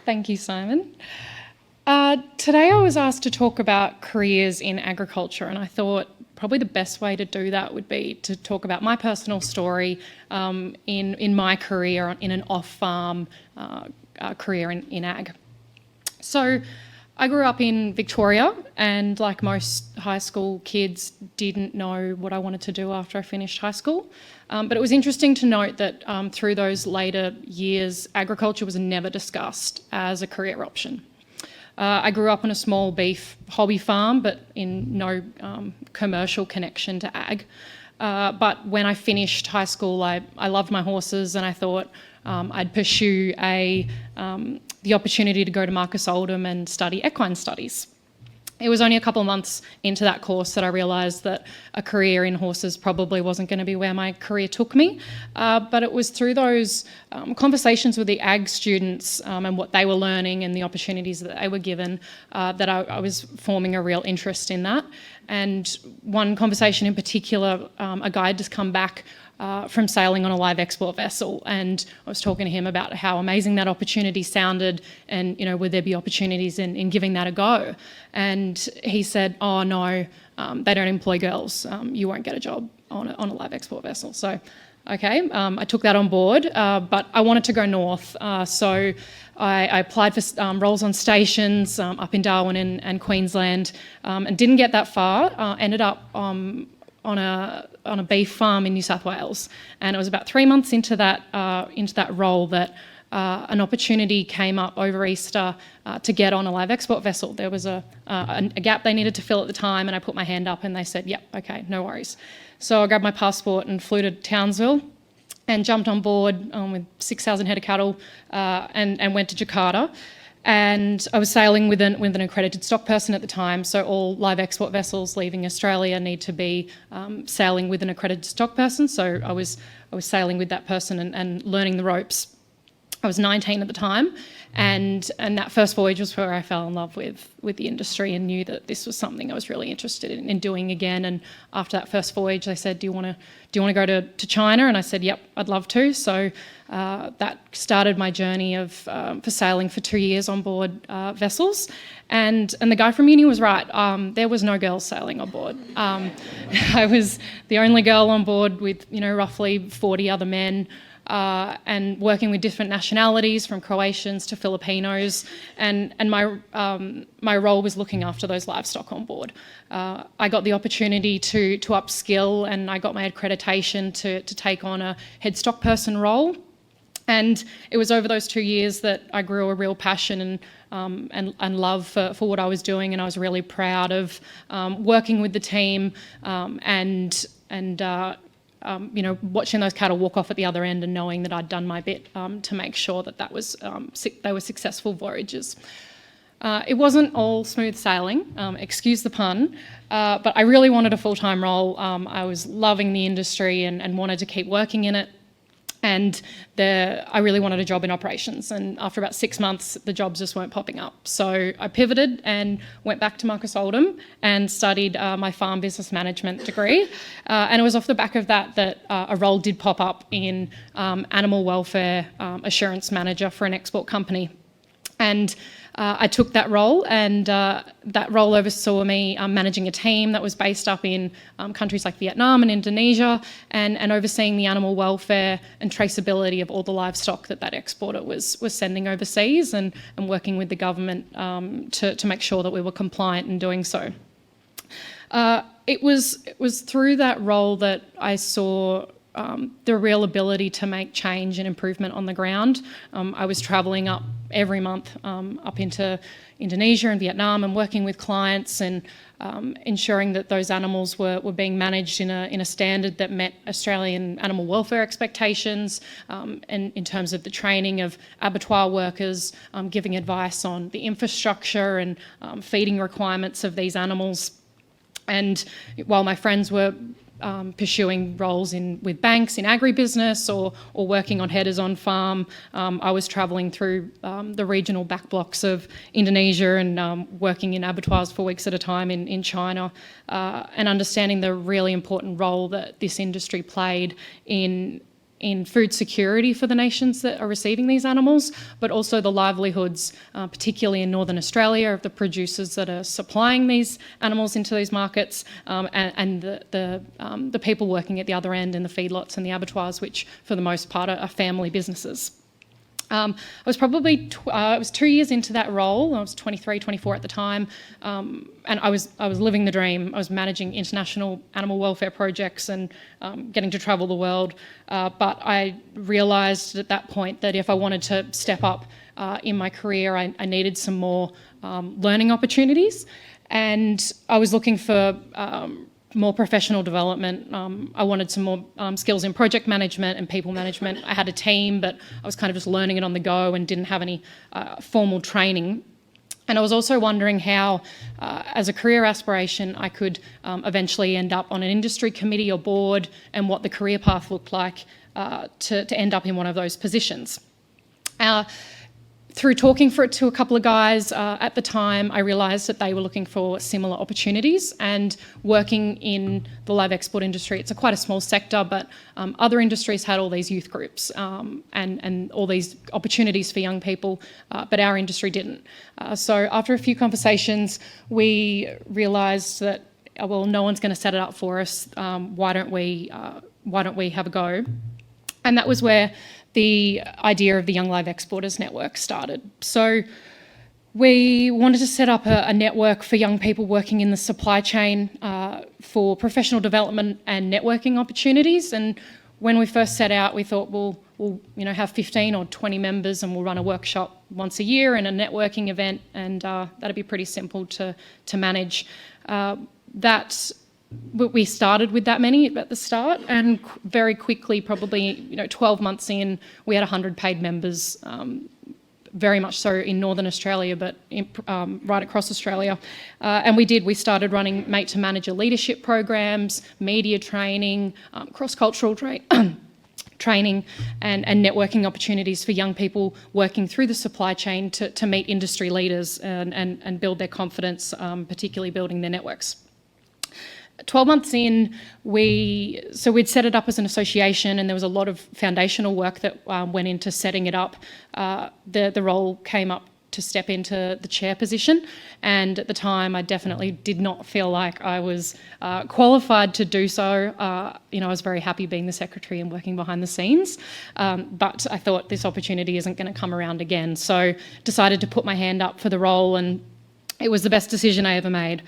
Thank you, Simon. Today I was asked to talk about careers in agriculture, and I thought probably the best way to do that would be to talk about my personal story in my career in an off-farm career in ag. So I grew up in Victoria, and like most high school kids, didn't know what I wanted to do after I finished high school. But it was interesting to note that through those later years, agriculture was never discussed as a career option. I grew up on a small beef hobby farm, but in no commercial connection to ag. But when I finished high school, I loved my horses, and I thought I'd pursue the opportunity to go to Marcus Oldham and study equine studies. It was only a couple of months into that course that I realised that a career in horses probably wasn't going to be where my career took me. But it was through those conversations with the ag students and what they were learning and the opportunities that they were given that I was forming a real interest in that. And one conversation in particular, a guy had just come back from sailing on a live export vessel, and I was talking to him about how amazing that opportunity sounded, and would there be opportunities in giving that a go? And he said, "Oh no, they don't employ girls. You won't get a job on a live export vessel." So, okay, I took that on board, but I wanted to go north, so I applied for roles on stations up in Darwin and Queensland, and didn't get that far. Ended up on a beef farm in New South Wales, and it was about 3 months into that role that an opportunity came up over Easter to get on a live export vessel. There was a gap they needed to fill at the time, and I put my hand up, and they said, "Yep, okay, no worries." So I grabbed my passport and flew to Townsville, and jumped on board with 6,000 head of cattle, and went to Jakarta. And I was sailing with an accredited stock person at the time, so all live export vessels leaving Australia need to be sailing with an accredited stock person. So I was sailing with that person and learning the ropes. I was 19 at the time, and that first voyage was where I fell in love with the industry and knew that this was something I was really interested in doing again. And after that first voyage, they said, "Do you want to go to China?" And I said, "Yep, I'd love to." So that started my journey of for sailing for 2 years on board vessels. And the guy from uni was right. There was no girls sailing on board. I was the only girl on board with roughly 40 other men. And working with different nationalities, from Croatians to Filipinos, and my role was looking after those livestock on board. I got the opportunity to upskill, and I got my accreditation to take on a head stock person role. And it was over those 2 years that I grew a real passion and love for what I was doing, and I was really proud of working with the team and watching those cattle walk off at the other end and knowing that I'd done my bit to make sure that they were successful voyages. It wasn't all smooth sailing, excuse the pun, but I really wanted a full-time role. I was loving the industry and wanted to keep working in it. And I really wanted a job in operations, and after about 6 months, the jobs just weren't popping up. So I pivoted and went back to Marcus Oldham and studied my farm business management degree. And it was off the back of that a role did pop up in animal welfare assurance manager for an export company. And I took that role, and that role oversaw me managing a team that was based up in countries like Vietnam and Indonesia, and overseeing the animal welfare and traceability of all the livestock that exporter was sending overseas, and working with the government to make sure that we were compliant in doing so. It was through that role that I saw the real ability to make change and improvement on the ground. I was travelling up every month up into Indonesia and Vietnam, and working with clients and ensuring that those animals were being managed in a standard that met Australian animal welfare expectations, and in terms of the training of abattoir workers, giving advice on the infrastructure and feeding requirements of these animals. And while my friends were pursuing roles with banks in agribusiness or working on headers on farm, I was travelling through the regional backblocks of Indonesia and working in abattoirs for weeks at a time in China, and understanding the really important role that this industry played in in food security for the nations that are receiving these animals, but also the livelihoods, particularly in Northern Australia, of the producers that are supplying these animals into these markets, and the people working at the other end in the feedlots and the abattoirs, which for the most part are family businesses. I was probably I was 2 years into that role. I was 23, 24 at the time, and I was living the dream. I was managing international animal welfare projects and getting to travel the world. But I realised at that point that if I wanted to step up in my career, I needed some more learning opportunities, and I was looking for more professional development. I wanted some more skills in project management and people management. I had a team, but I was kind of just learning it on the go and didn't have any formal training. And I was also wondering how, as a career aspiration, I could eventually end up on an industry committee or board, and what the career path looked like to end up in one of those positions. Through talking to a couple of guys at the time, I realised that they were looking for similar opportunities, and working in the live export industry, it's quite a small sector, but other industries had all these youth groups and all these opportunities for young people, but our industry didn't. So after a few conversations, we realised that, well, no one's going to set it up for us. Why don't we have a go? And that was where the idea of the Young Live Exporters Network started. So we wanted to set up a network for young people working in the supply chain for professional development and networking opportunities. And when we first set out, we thought we'll have 15 or 20 members, and we'll run a workshop once a year and a networking event, and that'd be pretty simple to manage. We started with that many at the start, and very quickly, probably 12 months in, we had 100 paid members, very much so in Northern Australia, but right across Australia. And we started running mate to manager leadership programs, media training, cross-cultural training and networking opportunities for young people working through the supply chain to meet industry leaders and build their confidence, particularly building their networks. 12 months in, we'd set it up as an association, and there was a lot of foundational work that went into setting it up. The role came up to step into the chair position, and at the time I definitely did not feel like I was qualified to do so. I was very happy being the secretary and working behind the scenes, but I thought this opportunity isn't going to come around again, so decided to put my hand up for the role, and it was the best decision I ever made.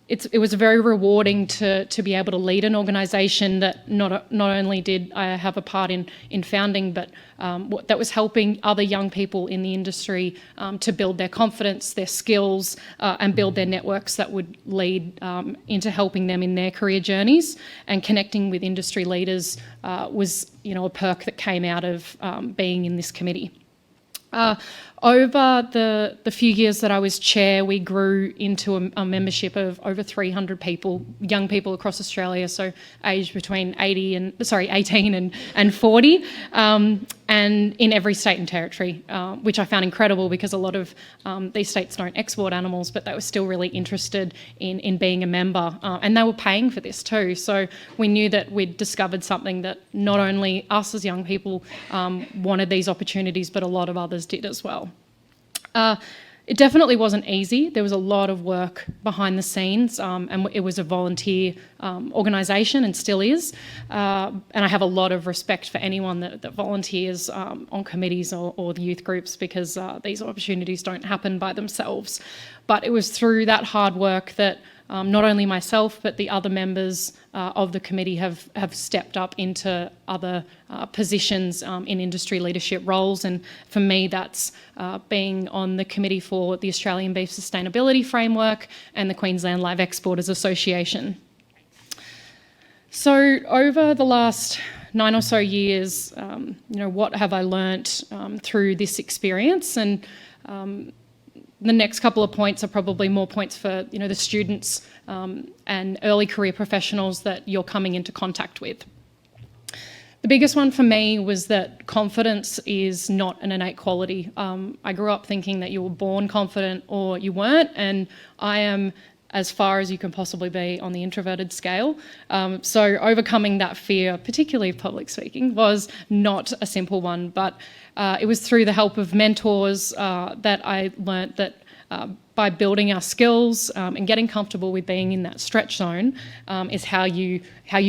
It was very rewarding to be able to lead an organisation that not only did I have a part in founding, but that was helping other young people in the industry to build their confidence, their skills, and build their networks that would lead into helping them in their career journeys. And connecting with industry leaders was, a perk that came out of being in this committee. Over the few years that I was chair, we grew into a membership of over 300 people, young people across Australia, so aged between 18 and 40, and in every state and territory, which I found incredible because a lot of these states don't export animals, but they were still really interested in being a member, and they were paying for this too. So we knew that we'd discovered something that not only us as young people wanted these opportunities, but a lot of others did as well. It definitely wasn't easy. There was a lot of work behind the scenes, and it was a volunteer organisation and still is. And I have a lot of respect for anyone that volunteers on committees or the youth groups, because these opportunities don't happen by themselves. But it was through that hard work that not only myself, but the other members of the committee have stepped up into other positions in industry leadership roles. And for me, that's being on the committee for the Australian Beef Sustainability Framework and the Queensland Live Exporters Association. So over the last 9 or so years, what have I learnt through this experience? And the next couple of points are probably more points for the students and early career professionals that you're coming into contact with. The biggest one for me was that confidence is not an innate quality. I grew up thinking that you were born confident or you weren't, and I am as far as you can possibly be on the introverted scale. So overcoming that fear, particularly of public speaking, was not a simple one, but it was through the help of mentors that I learnt that by building our skills and getting comfortable with being in that stretch zone is how you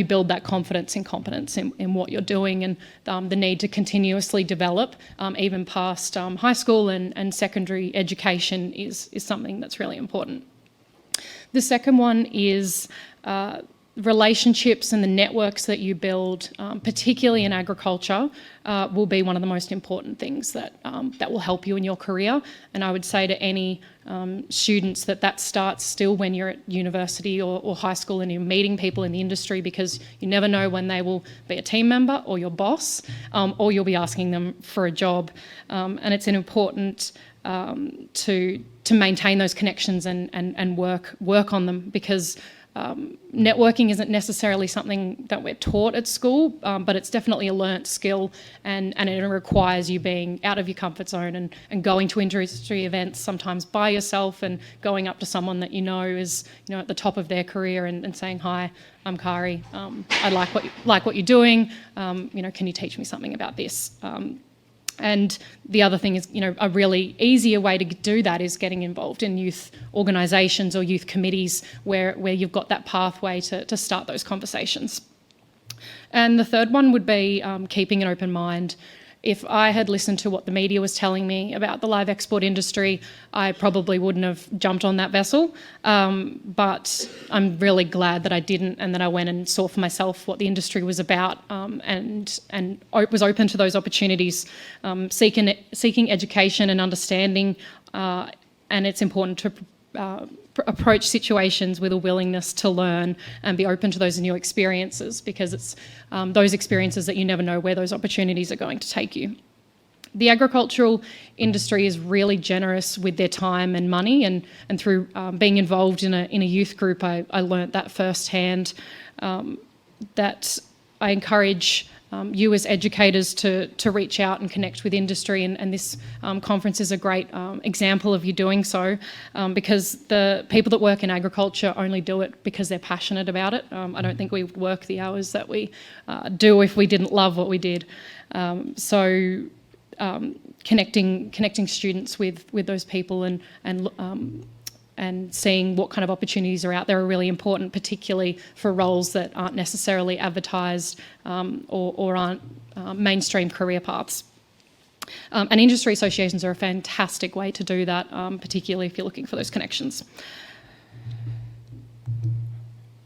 build that confidence and competence in what you're doing, and the need to continuously develop even past high school and secondary education is something that's really important. The second one is relationships and the networks that you build, particularly in agriculture, will be one of the most important things that will help you in your career. And I would say to any students that starts still when you're at university or high school and you're meeting people in the industry, because you never know when they will be a team member or your boss, or you'll be asking them for a job. And it's important to maintain those connections and work on them, because networking isn't necessarily something that we're taught at school, but it's definitely a learnt skill, and it requires you being out of your comfort zone and going to industry events sometimes by yourself, and going up to someone that you know is at the top of their career and saying, "Hi, I'm Kari. I like what you're doing. Can you teach me something about this?" And the other thing is, a really easier way to do that is getting involved in youth organisations or youth committees where you've got that pathway to start those conversations. And the third one would be keeping an open mind. If I had listened to what the media was telling me about the live export industry, I probably wouldn't have jumped on that vessel. But I'm really glad that I didn't, and that I went and saw for myself what the industry was about, and was open to those opportunities, seeking education and understanding. And it's important to approach situations with a willingness to learn and be open to those new experiences, because it's those experiences that you never know where those opportunities are going to take you. The agricultural industry is really generous with their time and money, and through being involved in a youth group, I learnt that firsthand, that I encourage you as educators to reach out and connect with industry, and this conference is a great example of you doing so, because the people that work in agriculture only do it because they're passionate about it. I don't think we would work the hours that we do if we didn't love what we did. So connecting students with those people and seeing what kind of opportunities are out there are really important, particularly for roles that aren't necessarily advertised or aren't mainstream career paths. And industry associations are a fantastic way to do that, particularly if you're looking for those connections.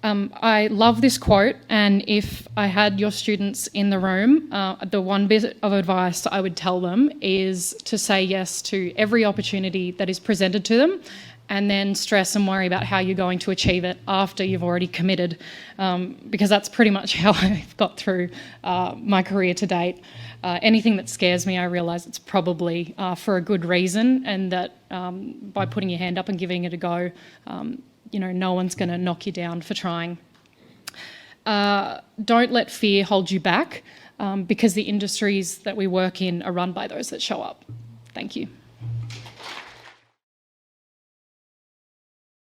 I love this quote, and if I had your students in the room, the one bit of advice I would tell them is to say yes to every opportunity that is presented to them, and then stress and worry about how you're going to achieve it after you've already committed, because that's pretty much how I've got through my career to date. Anything that scares me, I realise it's probably for a good reason, and that by putting your hand up and giving it a go, no one's going to knock you down for trying. Don't let fear hold you back, because the industries that we work in are run by those that show up. Thank you.